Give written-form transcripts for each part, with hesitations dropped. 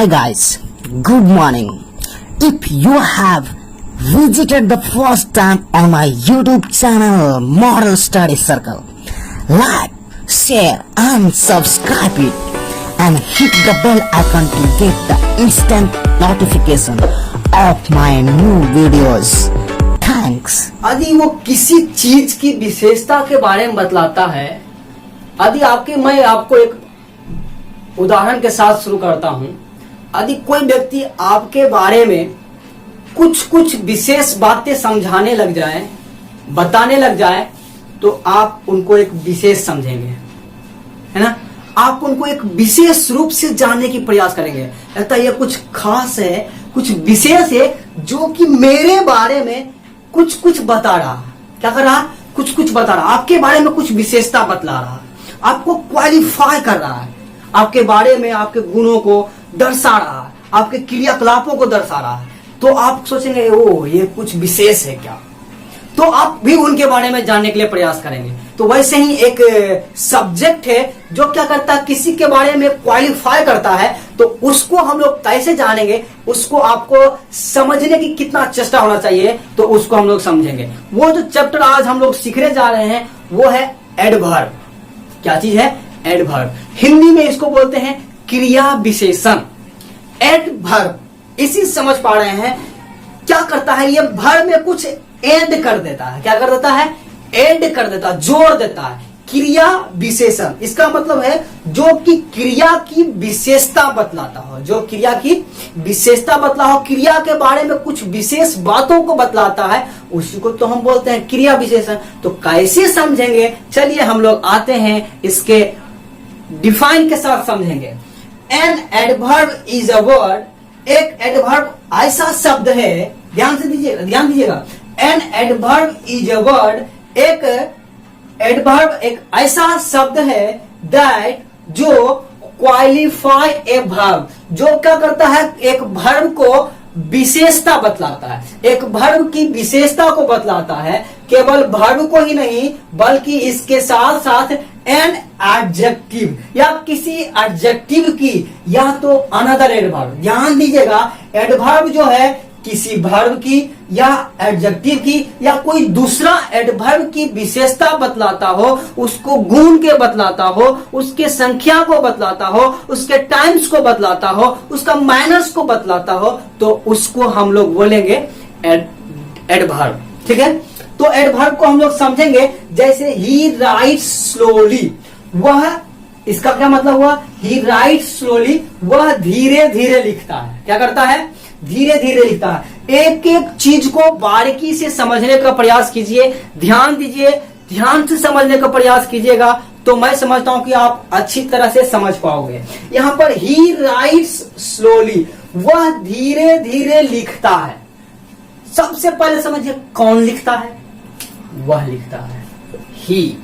Hi guys, good morning. If you have visited the first time on my YouTube channel Model Study Circle, like, share and subscribe it and hit the bell icon to get the instant notification of my new videos. Thanks. यदि वो किसी चीज की विशेषता के बारे में बतलाता है, यदि मैं आपको एक उदाहरण के साथ शुरू करता हूं। यदि कोई व्यक्ति आपके बारे में कुछ विशेष बातें समझाने लग जाए, बताने लग जाए, तो आप उनको एक विशेष समझेंगे, है ना। आप उनको एक विशेष रूप से जानने की प्रयास करेंगे। लगता है ये कुछ खास है, कुछ विशेष है, जो कि मेरे बारे में कुछ बता रहा। क्या कर रहा? कुछ बता रहा, आपके बारे में कुछ विशेषता बतला रहा, आपको क्वालिफाई कर रहा है, आपके बारे में आपके गुणों को दर्शा रहा है, आपके क्रियाकलापों को दर्शा रहा है। तो आप सोचेंगे ओ ये कुछ विशेष है क्या, तो आप भी उनके बारे में जानने के लिए प्रयास करेंगे। तो वैसे ही एक सब्जेक्ट है जो क्या करता है, किसी के बारे में क्वालिफाई करता है, तो उसको हम लोग कैसे जानेंगे, उसको आपको समझने की कितना चेष्टा होना चाहिए, तो उसको हम लोग समझेंगे। वो जो चैप्टर आज हम लोग सीखने जा रहे हैं वो है एडवर्ब। क्या चीज है? एडवर्ब। हिंदी में इसको बोलते हैं क्रिया विशेषण। एडवर्ब इसी समझ पा रहे हैं। क्या करता है, ये वर्ब में कुछ ऐड कर देता है। क्या कर देता है? ऐड कर देता है, जोड़ देता है। क्रिया विशेषण, इसका मतलब है जो कि क्रिया की विशेषता बतलाता हो, जो क्रिया की विशेषता बतला हो, क्रिया के बारे में कुछ विशेष बातों को बतलाता है, उसी को तो हम बोलते हैं क्रिया विशेषण। तो कैसे समझेंगे, चलिए हम लोग आते हैं, इसके डिफाइन के साथ समझेंगे। An adverb is a word, एक एडवर्ब ऐसा शब्द है, ध्यान दीजिएगा। An adverb is a word, एक एडवर्ब एक ऐसा शब्द है दैट जो क्वालिफाई ए वर्ब, जो क्या करता है, एक वर्ब को विशेषता बतलाता है, एक वर्ब की विशेषता को बतलाता है। केवल वर्ब को ही नहीं बल्कि इसके साथ साथ एन एडजेक्टिव या किसी एडजेक्टिव की, या तो अनदर एडवर्ब। ध्यान दीजिएगा, एडवर्ब जो है किसी वर्ब की या एडजेक्टिव की या कोई दूसरा एडवर्ब की विशेषता बतलाता हो, उसको गुण के बतलाता हो, उसके संख्या को बतलाता हो, उसके टाइम्स को बतलाता हो, उसका मैनर्स को बतलाता हो, तो उसको हम लोग बोलेंगे एडवर्ब। ठीक है, तो एडवर्ब को हम लोग समझेंगे। जैसे ही राइट्स स्लोली, वह, इसका क्या मतलब हुआ? ही राइट्स स्लोली, वह धीरे धीरे लिखता है। क्या करता है? धीरे धीरे लिखता है। एक एक चीज को बारीकी से समझने का प्रयास कीजिए, ध्यान दीजिए, ध्यान से समझने का प्रयास कीजिएगा, तो मैं समझता हूं कि आप अच्छी तरह से समझ पाओगे। यहां पर ही राइट्स स्लोली, वह धीरे धीरे लिखता है। सबसे पहले समझिए कौन लिखता है? वह लिखता है। ही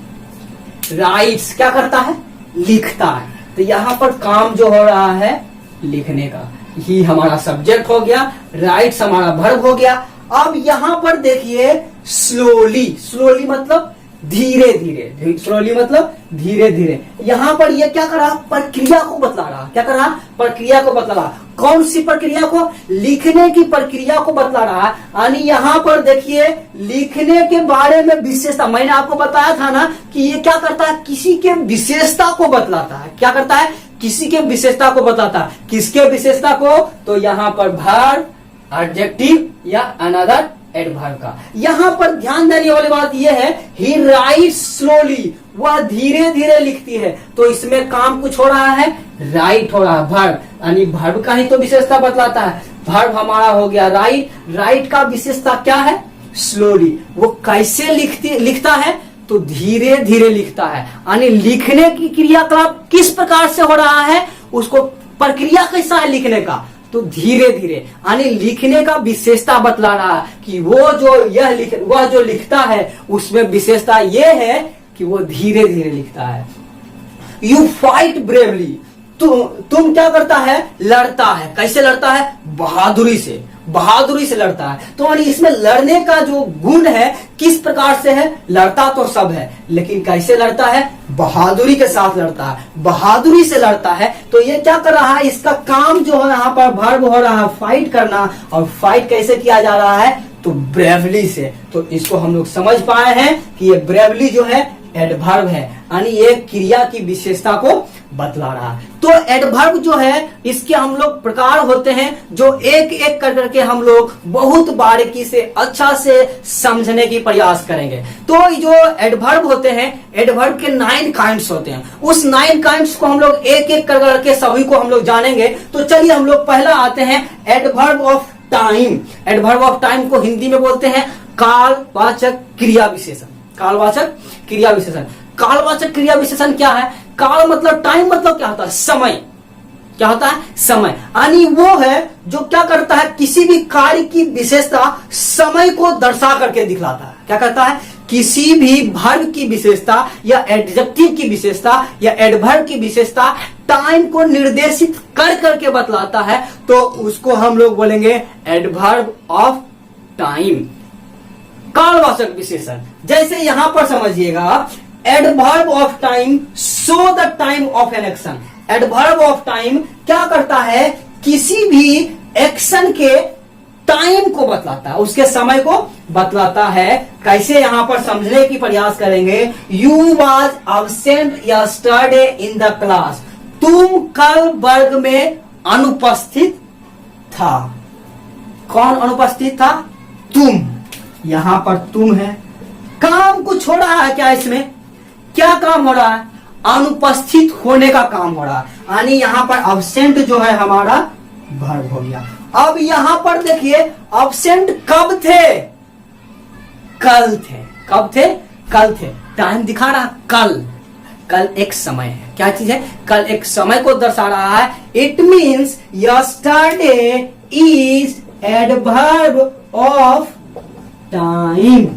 राइट्स क्या करता है? लिखता है। तो यहां पर काम जो हो रहा है लिखने का। ही हमारा सब्जेक्ट हो गया, राइट्स हमारा वर्ब हो गया। अब यहां पर देखिए स्लोली, स्लोली मतलब धीरे धीरे, स्लोली मतलब धीरे धीरे। यहां पर ये क्या कर रहा? प्रक्रिया को बतला रहा। क्या कर रहा? प्रक्रिया को बतला रहा। कौन सी प्रक्रिया को? लिखने की प्रक्रिया को बतला रहा है। यानी यहां पर देखिए लिखने के बारे में विशेषता, मैंने आपको बताया था ना कि ये क्या करता है, किसी के विशेषता को बतलाता है। क्या करता है? किसी के विशेषता को बताता है। किसके विशेषता को? तो यहां पर वर्ब, एडजेक्टिव या अनदर एडवर्ब का। यहां पर ध्यान देने वाली बात यह है, ही राइट्स स्लोली, वह धीरे धीरे लिखती है। तो इसमें काम कुछ हो रहा है, राइट हो रहा है, वर्ब, यानी वर्ब का ही तो विशेषता बतलाता है। वर्ब हमारा हो गया राइट, राइट का विशेषता क्या है? स्लोली। वो कैसे लिखता है? तो धीरे धीरे लिखता है। यानी लिखने की क्रियाकलाप किस प्रकार से हो रहा है, उसको प्रक्रिया कैसा है लिखने का? तो धीरे धीरे, यानी लिखने का विशेषता बतला रहा है कि वह जो लिखता है उसमें विशेषता यह है कि वो धीरे धीरे लिखता है। यू फाइट ब्रेवली, तुम क्या करता है? लड़ता है। कैसे लड़ता है? बहादुरी से। बहादुरी से लड़ता है। तो यानी इसमें लड़ने का जो गुण है किस प्रकार से है, लड़ता तो सब है लेकिन कैसे लड़ता है, बहादुरी के साथ लड़ता है, बहादुरी से लड़ता है। तो ये क्या कर रहा है, इसका काम जो है यहाँ पर वर्ब हो रहा है फाइट करना, और फाइट कैसे किया जा रहा है, तो ब्रेवली से। तो इसको हम लोग समझ पाए हैं कि ये ब्रेवली जो है एडवर्ब है, यानी ये क्रिया की विशेषता को बतला रहा है। तो एडवर्ब जो है इसके हम लोग प्रकार होते हैं जो एक एक कर करके हम लोग बहुत बारीकी से अच्छा से समझने की प्रयास करेंगे। तो जो एडवर्ब होते हैं, एडवर्ब के 9 काइंड्स होते हैं। उस 9 काइंड्स को हम लोग एक एक कर करके सभी को हम लोग जानेंगे। तो चलिए हम लोग पहला आते हैं adverb of time. Adverb of time को हिंदी में बोलते हैं कालवाचक क्रिया विशेषण। कालवाचक क्रिया विशेषण। कालवाचक क्रिया विशेषण क्या है, काल मतलब टाइम, मतलब क्या होता है, समय। क्या होता है, समय। यानी वो है जो क्या करता है, किसी भी कार्य की विशेषता समय को दर्शा करके दिखलाता है। क्या करता है, किसी भी वर्ब की विशेषता या एडजेक्टिव की विशेषता या एडवर्ब की विशेषता टाइम को निर्देशित कर करके बतलाता है, तो उसको हम लोग बोलेंगे एडवर्ब ऑफ टाइम, कालवाचक विशेषण। जैसे यहां पर समझिएगा, adverb of time show the time of an action. Adverb of time क्या करता है, किसी भी एक्शन के टाइम को बतलाता है, उसके समय को बतलाता है। कैसे, यहां पर समझने की प्रयास करेंगे। You was absent yesterday in the class. तुम कल वर्ग में अनुपस्थित था। कौन अनुपस्थित था, तुम। यहां पर तुम है, काम कुछ हो रहा है क्या, इसमें क्या काम हो रहा है, अनुपस्थित होने का काम हो रहा है। यानी यहां पर अब्सेंट जो है हमारा वर्ब हो गया। अब यहां पर देखिए, अब्सेंट कब थे, कल थे। कब थे, कल थे। टाइम दिखा रहा कल, कल एक समय है। क्या चीज है, कल एक समय को दर्शा रहा है। It means yesterday is adverb of time,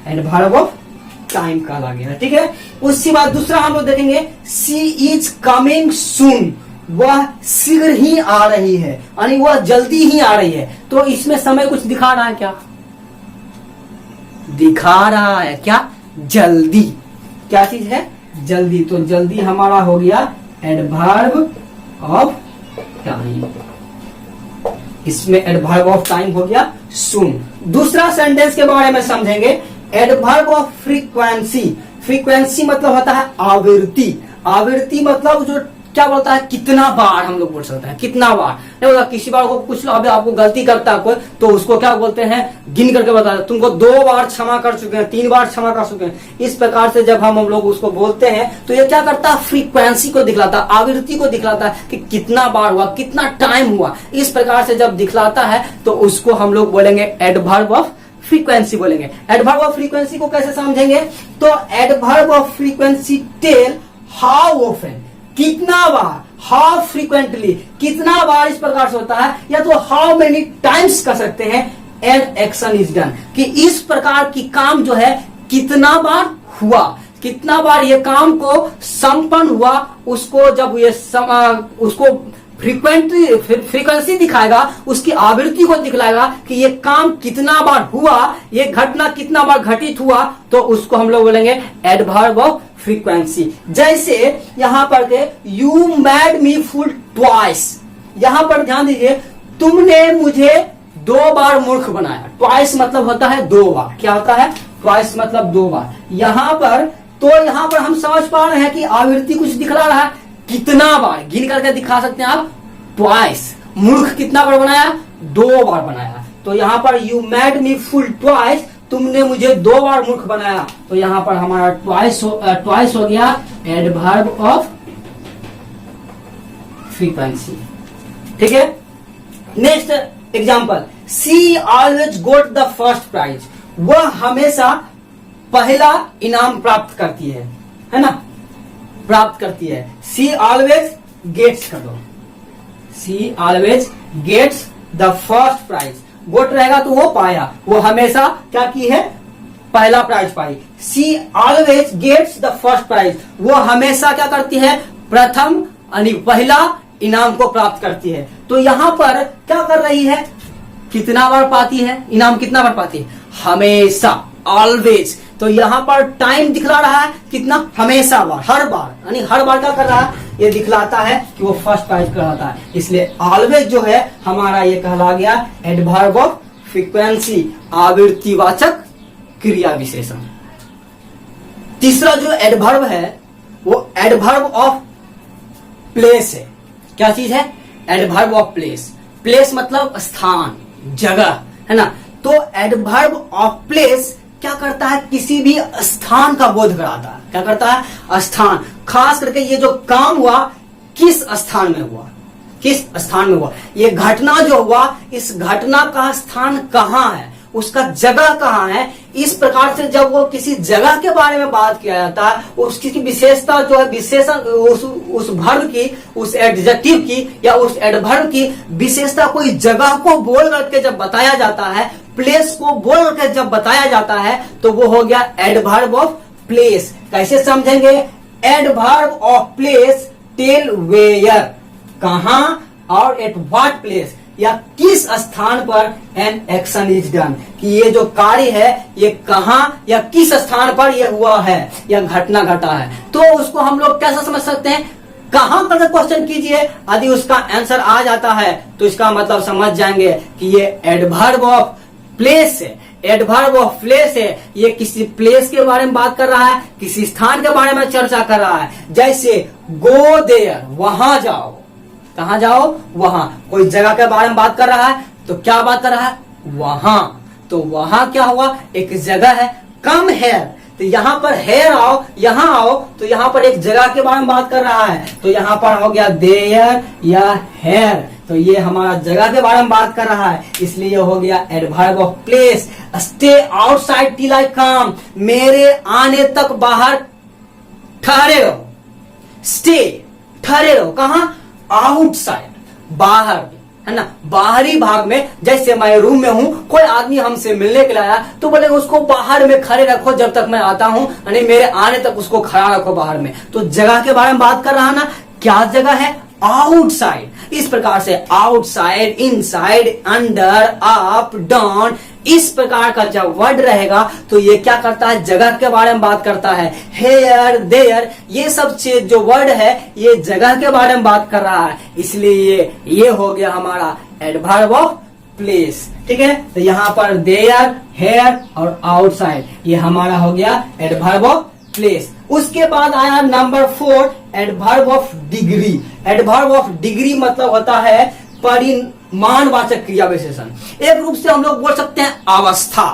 adverb of time कहा गया। ठीक है, उसके बाद दूसरा हम लोग देखेंगे, सी इज कमिंग सून। वह शीघ्र ही आ रही है, यानी वह जल्दी ही आ रही है। तो इसमें समय कुछ दिखा रहा है क्या, दिखा रहा है क्या, जल्दी। क्या चीज है, जल्दी। तो जल्दी हमारा हो गया एडवर्ब ऑफ टाइम। इसमें एडवर्ब ऑफ टाइम हो गया सून। दूसरा सेंटेंस के बारे में समझेंगे, एडवर्ब ऑफ फ्रीक्वेंसी। फ्रीक्वेंसी मतलब होता है आवृत्ति। आवृत्ति मतलब जो क्या बोलता है, कितना बार हम लोग बोल सकते हैं, कितना बार नहीं बोला। किसी बार को कुछ अभी आपको गलती करता है कोई, तो उसको क्या बोलते हैं, गिन करके बता दे, तुमको 2 बार क्षमा कर चुके हैं, 3 बार क्षमा कर चुके हैं। इस प्रकार से जब हम लोग उसको बोलते हैं तो ये क्या करता है, फ्रीक्वेंसी को दिखलाता है, आवृत्ति को दिखलाता है कि कितना बार हुआ, कितना टाइम हुआ। इस प्रकार से जब दिखलाता है तो उसको हम लोग बोलेंगे एडवर्ब ऑफ फ्रीक्वेंसी बोलेंगे। एडवर्ब ऑफ फ्रीक्वेंसी को कैसे समझेंगे, तो adverb of frequency tell how often, कितना बार, हाउ फ्रीक्वेंटली, कितना बार इस प्रकार से होता है, या तो हाउ मेनी टाइम्स कर सकते हैं, एन एक्शन इज डन, कि इस प्रकार की काम जो है कितना बार हुआ, कितना बार ये काम को संपन्न हुआ। उसको जब ये उसको फ्रीक्वेंसी दिखाएगा, उसकी आवृत्ति को दिखलाएगा कि ये काम कितना बार हुआ, ये घटना कितना बार घटित हुआ, तो उसको हम लोग बोलेंगे एडवर्ब ऑफ फ्रीक्वेंसी। जैसे यहां पर के you made me fool twice. यहां पर ध्यान दीजिए, तुमने मुझे 2 बार मूर्ख बनाया। ट्वाइस मतलब होता है 2 बार। क्या होता है, ट्वाइस मतलब 2 बार। यहां पर हम समझ पा रहे हैं कि आवृत्ति कुछ दिखला रहा है, कितना बार गिन करके दिखा सकते हैं आप, ट्वाइस। मूर्ख कितना बार बनाया, 2 बार बनाया। तो यहां पर you made me fool twice, तुमने मुझे 2 बार मूर्ख बनाया। तो यहां पर हमारा ट्वाइस हो गया एडवर्ब ऑफ फ्रीक्वेंसी। ठीक है, next example, she always got the first prize. वह हमेशा पहला इनाम प्राप्त करती है ना, प्राप्त करती है। सी ऑलवेज गेट्स कर दो, see always gets the first prize. GOAT रहेगा तो वो पाया, वो हमेशा क्या की है, पहला प्राइज पाई। She always gets the first prize, वो हमेशा क्या करती है, प्रथम यानी पहला इनाम को प्राप्त करती है। तो यहाँ पर क्या कर रही है, कितना बार पाती है इनाम, कितना बार पाती है, हमेशा, ऑलवेज। तो यहाँ पर टाइम दिखला रहा है कितना, हमेशा बार, हर बार, यानी हर बार क्या कर रहा है, ये दिखलाता है कि वो फर्स्ट प्राइज कहलाता है। इसलिए ऑलवेज जो है हमारा ये कहला गया एडवर्ब ऑफ फ्रीक्वेंसी, आवृत्तिवाचक क्रिया विशेषण। तीसरा जो एडवर्ब है वो एडवर्ब ऑफ प्लेस है। क्या चीज है, एडवर्ब ऑफ प्लेस। प्लेस मतलब स्थान, जगह, है ना। तो एडवर्ब ऑफ प्लेस क्या करता है, किसी भी स्थान का बोध कराता है। क्या करता है, स्थान। खास करके ये जो काम हुआ किस स्थान में हुआ, किस स्थान में हुआ, ये घटना जो हुआ, इस घटना का स्थान कहाँ है, उसका जगह कहाँ है। इस प्रकार से जब वो किसी जगह के बारे में बात किया जाता है, उसकी विशेषता जो है, विशेषण उस वर्ब की, उस एडजेक्टिव की या उस एडवर्ब की विशेषता कोई जगह को बोल करके जब बताया जाता है, प्लेस को बोल करके जब बताया जाता है, तो वो हो गया एडवर्ब ऑफ प्लेस। कैसे समझेंगे, adverb of place tell where, कहां और एट व्हाट प्लेस, या किस स्थान पर एन एक्शन इज डन, कि ये जो कार्य है ये कहां या किस स्थान पर ये हुआ है या घटना घटा है। तो उसको हम लोग कैसे समझ सकते हैं, कहां पर क्वेश्चन कीजिए, यदि उसका आंसर आ जाता है तो इसका मतलब समझ जाएंगे कि ये एडवर्ब ऑफ प्लेस है। एडवर्ब ऑफ प्लेस है, ये किसी प्लेस के बारे में बात कर रहा है, किसी स्थान के बारे में चर्चा कर रहा है। जैसे गो देयर, वहां जाओ, कहां जाओ, वहां। कोई जगह के बारे में बात कर रहा है तो क्या बात कर रहा है, वहां। तो वहां क्या हुआ, एक जगह है। कम हेयर, तो यहां पर हेयर आओ, यहां आओ, तो यहां पर एक जगह के बारे में बात कर रहा है, तो यहां पर हो गया देयर या हेयर, तो ये हमारा जगह के बारे में बात कर रहा है, इसलिए हो गया adverb of place. Stay outside till I come, मेरे आने तक बाहर ठहरे रहो। स्टे, ठहरे रहो, कहां, आउटसाइड, बाहर, है ना, बाहरी भाग में। जैसे मैं रूम में हूं, कोई आदमी हमसे मिलने के लिए आया तो बोले उसको बाहर में खड़े रखो जब तक मैं आता हूं, यानी मेरे आने तक उसको खड़ा रखो बाहर में। तो जगह के बारे में बात कर रहा ना, क्या जगह है, आउटसाइड। इस प्रकार से outside, inside, under, up, down, इस प्रकार का जब वर्ड रहेगा तो ये क्या करता है, जगह के बारे में बात करता है। हेयर, देयर, ये सब चीज जो वर्ड है ये जगह के बारे में बात कर रहा है, इसलिए ये हो गया हमारा एडवर्ब ऑफ प्लेस। ठीक है, तो यहाँ पर देयर, हेयर और आउटसाइड, ये हमारा हो गया एडवर्ब ऑफ प्लेस। उसके बाद आया number 4, adverb of degree. Adverb of degree मतलब होता है परिमाणवाचक क्रिया विशेषण। एक रूप से हम लोग बोल सकते हैं अवस्था,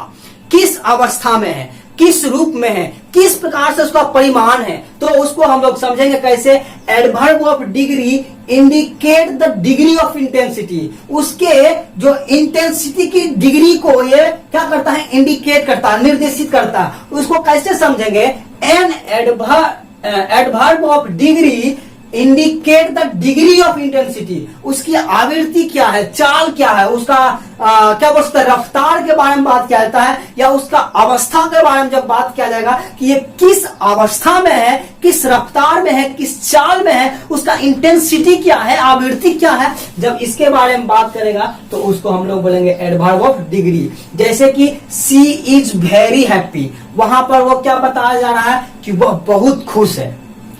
किस अवस्था में है, किस रूप में है, किस प्रकार से उसका परिमाण है। तो उसको हम लोग समझेंगे कैसे, adverb of degree indicate the degree of intensity, उसके जो इंटेंसिटी की डिग्री को ये क्या करता है, इंडिकेट करता है, निर्देशित करता है। उसको कैसे समझेंगे, an adverb of degree indicate the degree of intensity, उसकी आवृत्ति क्या है, चाल क्या है, उसका क्या बोल सकते हैं, रफ्तार के बारे में बात किया जाता है, या उसका अवस्था के बारे में जब बात किया जाएगा कि ये किस अवस्था में है, किस रफ्तार में है, किस चाल में है, उसका इंटेंसिटी क्या है, आवृत्ति क्या है, जब इसके बारे में बात करेगा तो उसको हम लोग बोलेंगे एडवर्ब ऑफ डिग्री। जैसे कि सी इज वेरी हैप्पी, वहां पर वो क्या बताया जा रहा है कि वह बहुत खुश है।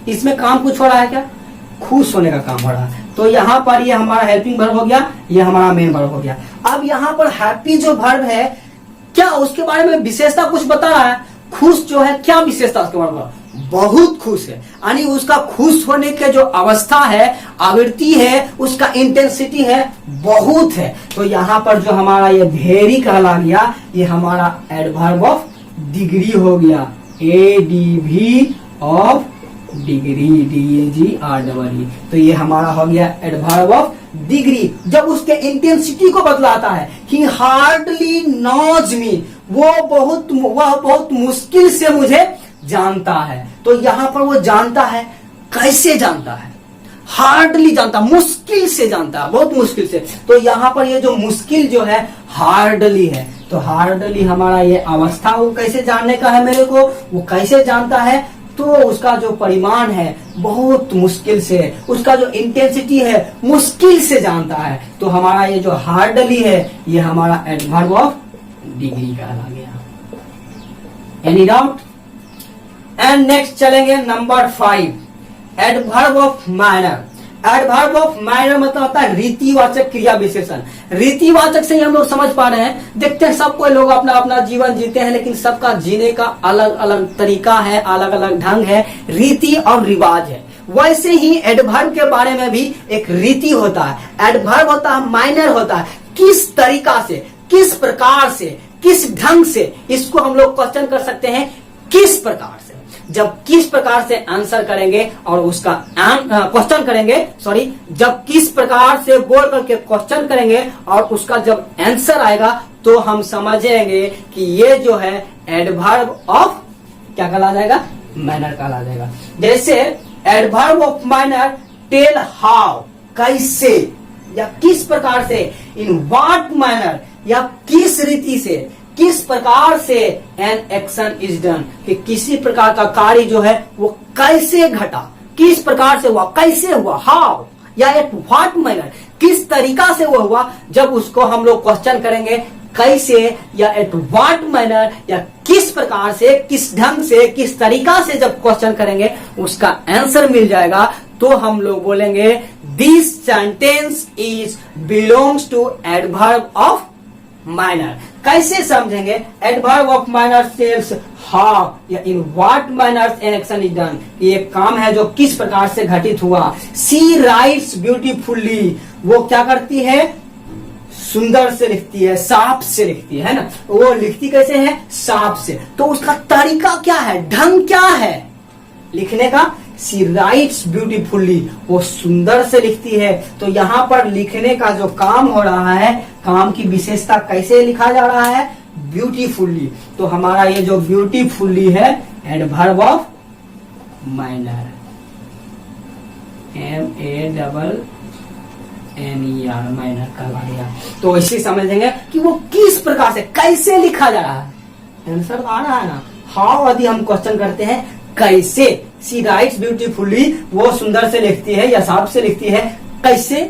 इसमें काम कुछ हो रहा है क्या, खुश होने का काम हो रहा है। तो यहाँ पर ये हमारा हेल्पिंग वर्ब हो गया, ये हमारा मेन वर्ब हो गया। अब यहाँ पर हैप्पी जो वर्ब है, क्या उसके बारे में विशेषता कुछ बता रहा है, खुश जो है क्या विशेषता उसके बारे में, बहुत खुश है, यानी उसका खुश होने के जो अवस्था है, आवृत्ति है, उसका इंटेंसिटी है, बहुत है। तो यहाँ पर जो हमारा ये वेरी कहला गया, ये हमारा एडवर्ब ऑफ डिग्री हो गया, एडीवी ऑफ डिग्री, DAGREE। तो ये हमारा हो गया एडवर्ब ऑफ डिग्री। जब उसके इंटेंसिटी को बतलाता है, ही हार्डली नोज मी, वह बहुत मुश्किल से मुझे जानता है। तो यहाँ पर वो जानता है, कैसे जानता है, हार्डली जानता, मुश्किल से जानता है, बहुत मुश्किल से। तो यहाँ पर ये जो मुश्किल जो है हार्डली है, तो हार्डली हमारा ये अवस्था, वो कैसे जानने का है मेरे को, वो कैसे जानता है, तो उसका जो परिमाण है बहुत मुश्किल से, उसका जो इंटेंसिटी है मुश्किल से जानता है। तो हमारा ये जो हार्डली है ये हमारा एडवर्ब ऑफ डिग्री कहला गया। Any doubt? एंड नेक्स्ट चलेंगे number 5, adverb of minor. Adverb of minor मतलब होता है रीतिवाचक क्रिया विशेषण। रीतिवाचक से ही हम लोग समझ पा रहे हैं, देखते हैं सब कोई लोग अपना अपना जीवन जीते हैं, लेकिन सबका जीने का अलग अलग तरीका है, अलग अलग ढंग है, रीति और रिवाज है। वैसे ही एडवर्ब के बारे में भी एक रीति होता है। एडवर्ब होता है माइनर होता है, किस तरीका से, किस प्रकार से, किस ढंग से, इसको हम लोग क्वेश्चन कर सकते हैं किस प्रकार से। जब किस प्रकार से आंसर करेंगे और उसका क्वेश्चन करेंगे, सॉरी, जब किस प्रकार से बोल करके क्वेश्चन करेंगे और उसका जब आंसर आएगा तो हम समझेंगे कि ये जो है एडवर्ब ऑफ क्या कहला जाएगा, मैनर कहला जाएगा। जैसे adverb of minor tell how, कैसे या किस प्रकार से, इन व्हाट मैनर या किस रीति से, किस प्रकार से एन एक्शन इज डन, कि किसी प्रकार का कार्य जो है वो कैसे घटा, किस प्रकार से हुआ, कैसे हुआ, हाउ या एट व्हाट मैनर, किस तरीका से वो हुआ। जब उसको हम लोग क्वेश्चन करेंगे कैसे या एट व्हाट मैनर या किस प्रकार से, किस ढंग से, किस तरीका से जब क्वेश्चन करेंगे उसका आंसर मिल जाएगा तो हम लोग बोलेंगे this sentence is belongs to adverb of manner. कैसे समझेंगे? Adverb of manner tells how या in what manner an action is done, ये काम है जो किस प्रकार से घटित हुआ। सी राइट्स ब्यूटीफुल्ली, वो क्या करती है, सुंदर से लिखती है, साफ से लिखती है ना। वो लिखती कैसे है, साफ से। तो उसका तरीका क्या है, ढंग क्या है लिखने का, सी राइट्स ब्यूटीफुल्ली, वो सुंदर से लिखती है। तो यहाँ पर लिखने का जो काम हो रहा है, काम की विशेषता कैसे लिखा जा रहा है, ब्यूटीफुल्ली। तो हमारा ये जो ब्यूटीफुल्ली है adverb of minor, MANNER minor कहला गया। तो इसे समझेंगे कि वो किस प्रकार से, कैसे लिखा जा रहा है। आंसर आ रहा है ना, हाउ यदि हम क्वेश्चन करते हैं कैसे, सी राइट्स ब्यूटीफुली, वो सुंदर से लिखती है या साफ से लिखती है, कैसे,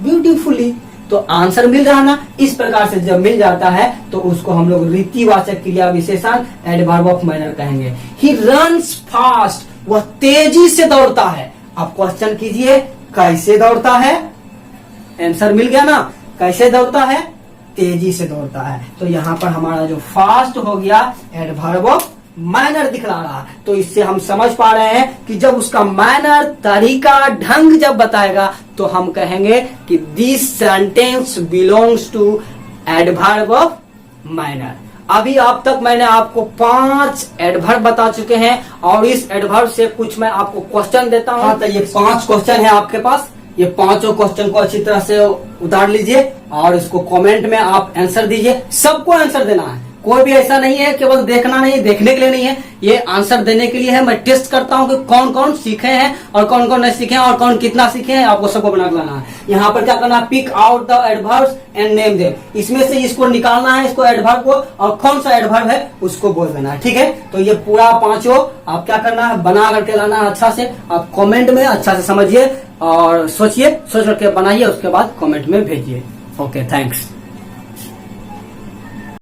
ब्यूटीफुली। तो आंसर मिल रहा ना। इस प्रकार से जब मिल जाता है तो उसको हम लोग रीतिवाचक क्रिया विशेषण एडवर्ब ऑफ मैनर कहेंगे। ही रन्स फास्ट, वह तेजी से दौड़ता है। अब क्वेश्चन कीजिए कैसे दौड़ता है, आंसर मिल गया ना, कैसे दौड़ता है, तेजी से दौड़ता है। तो यहाँ पर हमारा जो फास्ट हो गया एडवर्ब ऑफ मैनर दिखला रहा है। तो इससे हम समझ पा रहे हैं कि जब उसका मैनर, तरीका, ढंग जब बताएगा तो हम कहेंगे कि this sentence belongs to adverb of manner. अभी अब तक मैंने आपको 5 एडवर्ब बता चुके हैं और इस एडवर्ब से कुछ मैं आपको क्वेश्चन देता हूं। तो ये 5 क्वेश्चन है आपके पास, ये 5 क्वेश्चन को अच्छी तरह से उतार लीजिए और इसको कमेंट में आप आंसर दीजिए। सबको आंसर देना है, कोई भी ऐसा नहीं है केवल देखना नहीं, देखने के लिए नहीं है, ये आंसर देने के लिए है। मैं टेस्ट करता हूं कि कौन कौन सीखे हैं और कौन कौन नहीं सीखे हैं और कौन कितना सीखे हैं, आपको सबको बना लाना है। यहाँ पर क्या करना है, pick out the adverbs and name them. इसमें से इसको निकालना है, इसको एडवर्ब को, और कौन सा एडवर्ब है उसको बोल देना है, ठीक है। तो ये पूरा 5 आप क्या करना है, बना करके लाना है अच्छा से। आप कमेंट में अच्छा से समझिए और सोचिए, सोच करके बनाइए, उसके बाद कमेंट में भेजिए। Okay, thanks.